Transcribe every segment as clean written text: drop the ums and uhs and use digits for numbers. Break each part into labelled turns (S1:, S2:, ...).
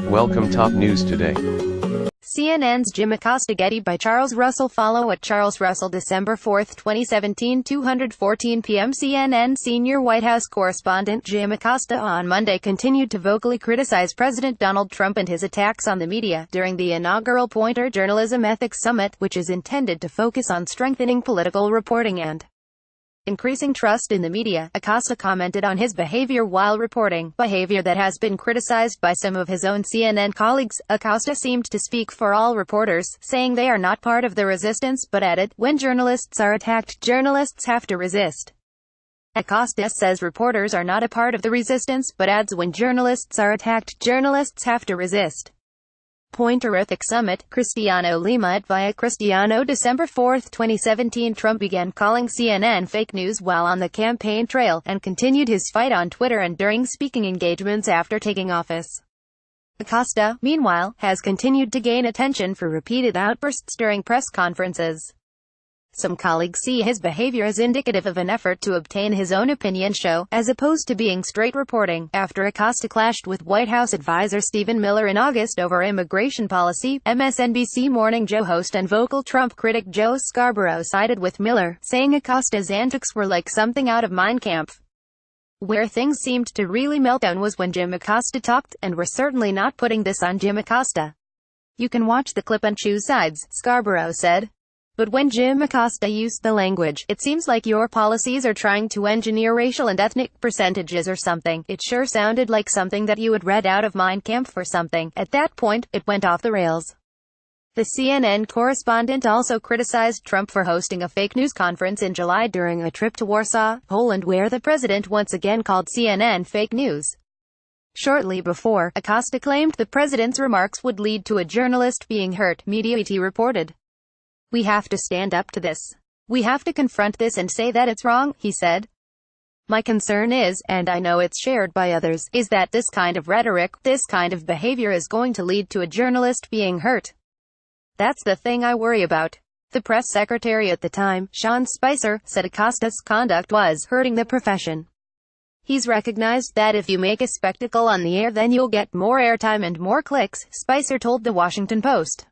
S1: Welcome top news today.
S2: CNN's Jim Acosta. Getty by Charles Russell. Follow at Charles Russell. December 4, 2017, 2:14 p.m. CNN senior White House correspondent Jim Acosta on Monday continued to vocally criticize President Donald Trump and his attacks on the media during the inaugural Poynter Journalism Ethics Summit, which is intended to focus on strengthening political reporting and increasing trust in the media. Acosta commented on his behavior while reporting, behavior that has been criticized by some of his own CNN colleagues. Acosta seemed to speak for all reporters, saying they are not part of the resistance, but added, "When journalists are attacked, journalists have to resist." Acosta says reporters are not a part of the resistance, but adds, "When journalists are attacked, journalists have to resist." Poynter Ethics Summit, Cristiano Lima at Via Cristiano. December 4, 2017. Trump began calling CNN fake news while on the campaign trail, and continued his fight on Twitter and during speaking engagements after taking office. Acosta, meanwhile, has continued to gain attention for repeated outbursts during press conferences. Some colleagues see his behavior as indicative of an effort to obtain his own opinion show, as opposed to being straight reporting. After Acosta clashed with White House advisor Stephen Miller in August over immigration policy, MSNBC Morning Joe host and vocal Trump critic Joe Scarborough sided with Miller, saying Acosta's antics were like something out of Mein Kampf. Where things seemed to really melt down was when Jim Acosta talked, and we're certainly not putting this on Jim Acosta. You can watch the clip and choose sides, Scarborough said. But when Jim Acosta used the language, "It seems like your policies are trying to engineer racial and ethnic percentages or something," it sure sounded like something that you had read out of Mein Kampf or something. At that point, it went off the rails. The CNN correspondent also criticized Trump for hosting a fake news conference in July during a trip to Warsaw, Poland, where the president once again called CNN fake news. Shortly before, Acosta claimed the president's remarks would lead to a journalist being hurt, Mediaite reported. "We have to stand up to this. We have to confront this and say that it's wrong," he said. "My concern is, and I know it's shared by others, is that this kind of rhetoric, this kind of behavior is going to lead to a journalist being hurt. That's the thing I worry about." The press secretary at the time, Sean Spicer, said Acosta's conduct was hurting the profession. "He's recognized that if you make a spectacle on the air, then you'll get more airtime and more clicks," Spicer told the Washington Post.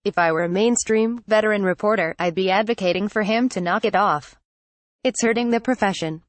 S2: "If I were a mainstream, veteran reporter, I'd be advocating for him to knock it off. It's hurting the profession."